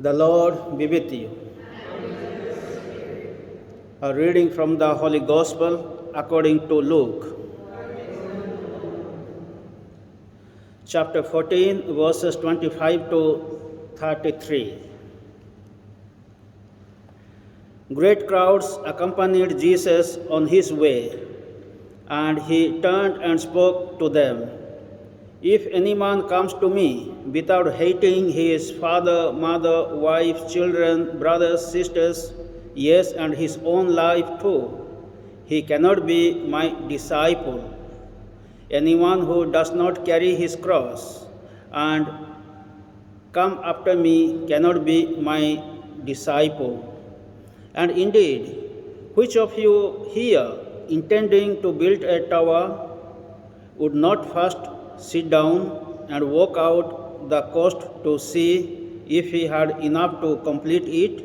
The Lord be with you. A reading from the Holy Gospel according to Luke. Chapter 14, verses 25 to 33. Great crowds accompanied Jesus on his way, and he turned and spoke to them. If any man comes to me without hating his father, mother, wife, children, brothers, sisters, yes, and his own life too, he cannot be my disciple. Anyone who does not carry his cross and come after me cannot be my disciple. And indeed, which of you here, intending to build a tower, would not first sit down and work out the cost to see if he had enough to complete it?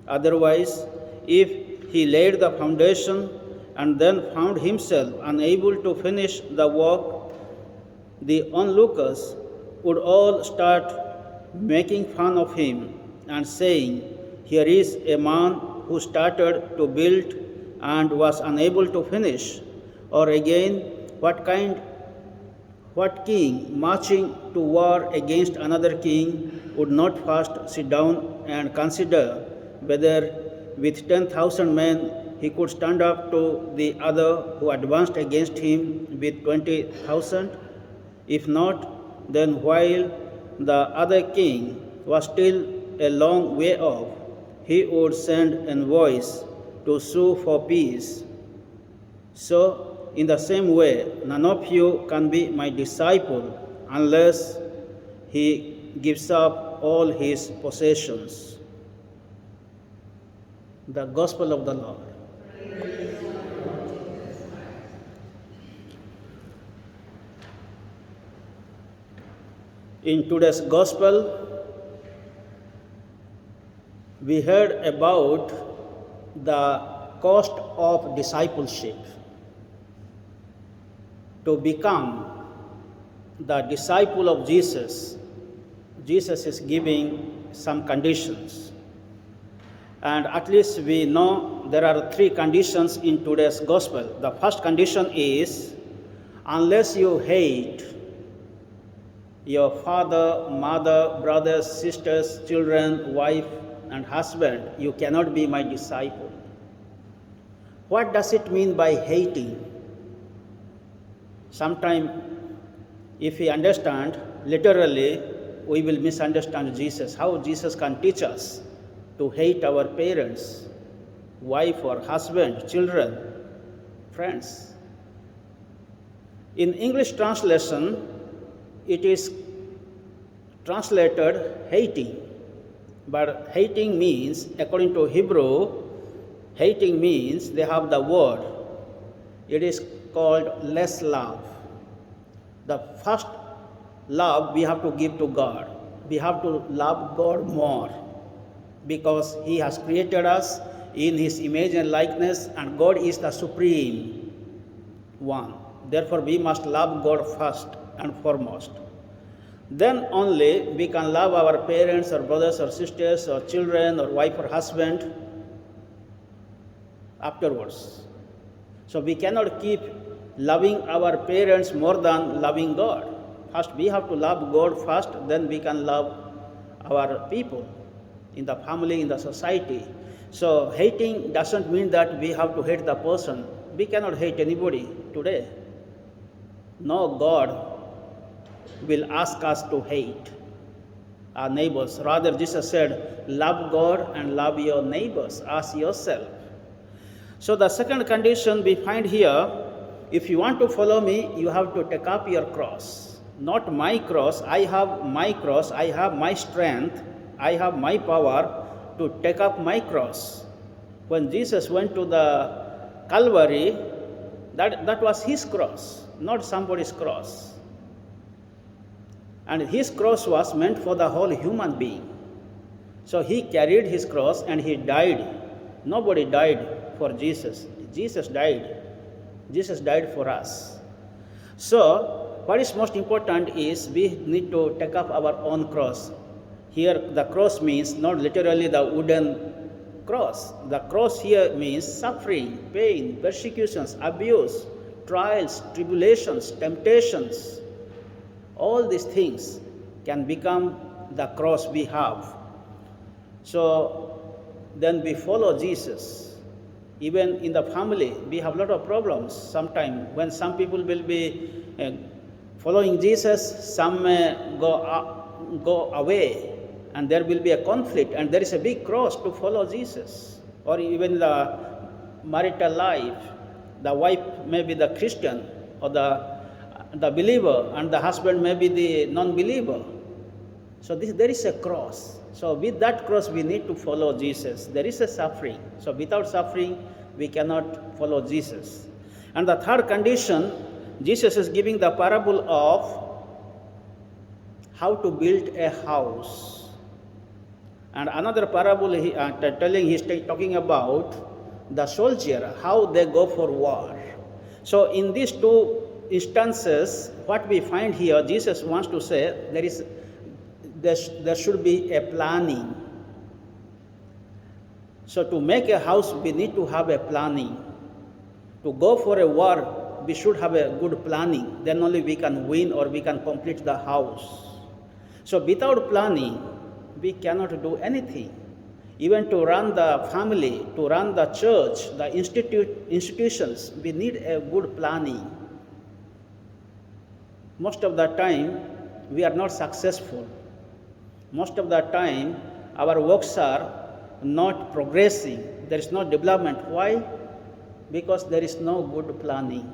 Otherwise, if he laid the foundation and then found himself unable to finish the work, the onlookers would all start making fun of him and saying, "Here is a man who started to build and was unable to finish." Or again, what king marching to war against another king would not first sit down and consider whether with 10,000 men he could stand up to the other who advanced against him with 20,000? If not, then while the other king was still a long way off, he would send envoys to sue for peace. So, in the same way, none of you can be my disciple unless he gives up all his possessions. The Gospel of the Lord. In today's Gospel, we heard about the cost of discipleship. To become the disciple of Jesus, Jesus is giving some conditions. And at least we know there are 3 conditions in today's Gospel. The first condition is, unless you hate your father, mother, brothers, sisters, children, wife, and husband, you cannot be my disciple. What does it mean by hating? Sometimes, if we understand literally, we will misunderstand Jesus. How Jesus can teach us to hate our parents, wife or husband, children, friends. In English translation, it is translated hating. But hating means, according to Hebrew, hating means they have the word. It is called less love. The first love we have to give to God. We have to love God more because He has created us in His image and likeness, and God is the supreme one. Therefore, we must love God first and foremost. Then only we can love our parents or brothers or sisters or children or wife or husband afterwards. So we cannot keep loving our parents more than loving God. First, we have to love God first, then we can love our people in the family, in the society. So hating doesn't mean that we have to hate the person. We cannot hate anybody today. No God will ask us to hate our neighbors. Rather, Jesus said, love God and love your neighbors as yourself. So the second condition we find here, if you want to follow me, you have to take up your cross. Not my cross, I have my cross, I have my strength, I have my power to take up my cross. When Jesus went to the Calvary, that was his cross, not somebody's cross. And his cross was meant for the whole human being. So he carried his cross and he died. Nobody died for Jesus. Jesus died. Jesus died for us. So what is most important is we need to take up our own cross. Here the cross means not literally the wooden cross. The cross here means suffering, pain, persecutions, abuse, trials, tribulations, temptations. All these things can become the cross we have. So then we follow Jesus. Even in the family, we have a lot of problems sometimes. When some people will be following Jesus, some may go away, and there will be a conflict, and there is a big cross to follow Jesus. Or even the marital life, the wife may be the Christian or the believer, and the husband may be the non-believer. So there is a cross. So with that cross, we need to follow Jesus. There is a suffering. So without suffering, we cannot follow Jesus. And the third condition, Jesus is giving the parable of how to build a house. And another parable, he's talking about the soldier, how they go for war. So in these two instances, what we find here, Jesus wants to say there should be a planning. So to make a house, we need to have a planning. To go for a war, we should have a good planning. Then only we can win or we can complete the house. So without planning, we cannot do anything. Even to run the family, to run the church, the institutions, we need a good planning. Most of the time, we are not successful. Most of the time, our works are not progressing. There is no development. Why? Because there is no good planning.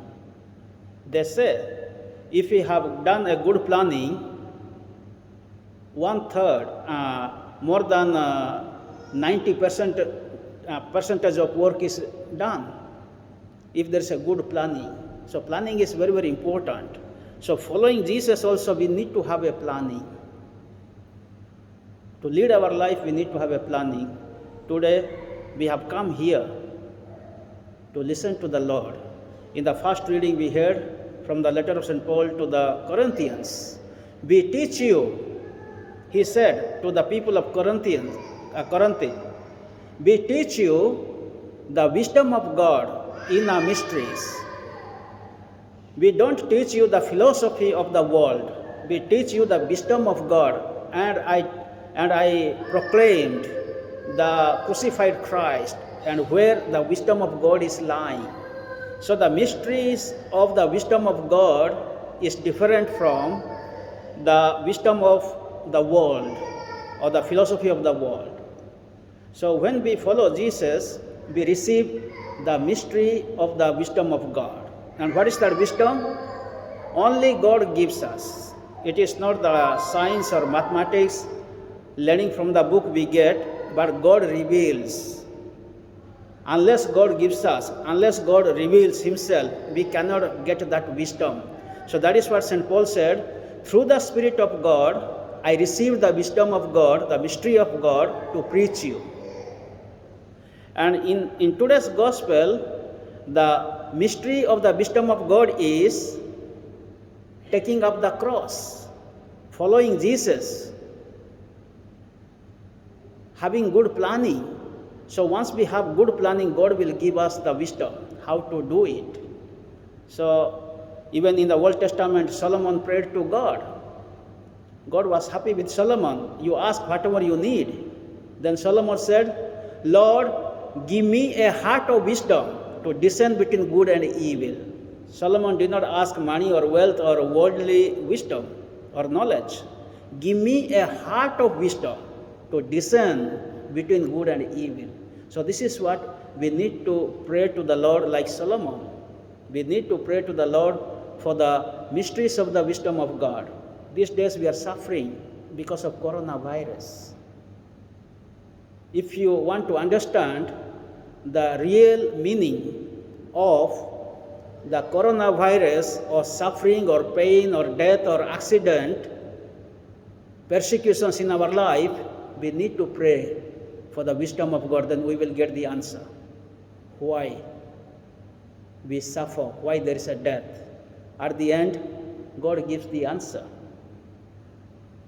They say, if we have done a good planning, 1/3, more than 90% percentage of work is done if there is a good planning. So planning is very, very important. So following Jesus also, we need to have a planning. To lead our life, we need to have a planning. Today, we have come here to listen to the Lord. In the first reading, we heard from the letter of St. Paul to the Corinthians. We teach you, he said to the people of Corinth, we teach you the wisdom of God in our mysteries. We don't teach you the philosophy of the world. We teach you the wisdom of God. And I proclaimed the crucified Christ and where the wisdom of God is lying. So the mysteries of the wisdom of God is different from the wisdom of the world or the philosophy of the world. So when we follow Jesus, we receive the mystery of the wisdom of God. And what is that wisdom? Only God gives us. It is not the science or mathematics, learning from the book we get, but God reveals. Unless God gives us, unless God reveals himself, we cannot get that wisdom. So that is what St. Paul said, through the Spirit of God, I received the wisdom of God, the mystery of God to preach you. And in today's gospel, the mystery of the wisdom of God is taking up the cross, following Jesus, having good planning. So once we have good planning, God will give us the wisdom how to do it. So even in the Old Testament, Solomon prayed to God. God was happy with Solomon. You ask whatever you need. Then Solomon said, Lord, give me a heart of wisdom to discern between good and evil. Solomon did not ask money or wealth or worldly wisdom or knowledge. Give me a heart of wisdom to discern between good and evil. So this is what we need to pray to the Lord like Solomon. We need to pray to the Lord for the mysteries of the wisdom of God. These days we are suffering because of coronavirus. If you want to understand the real meaning of the coronavirus or suffering or pain or death or accident, persecutions in our life, we need to pray for the wisdom of God, then we will get the answer. Why we suffer, why there is a death. At the end, God gives the answer.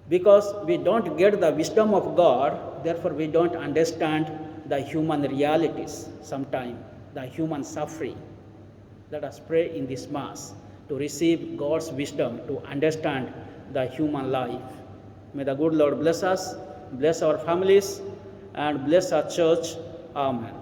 Because we don't get the wisdom of God, therefore we don't understand the human realities sometimes, the human suffering. Let us pray in this Mass to receive God's wisdom to understand the human life. May the good Lord bless us, bless our families, and bless our church. Amen.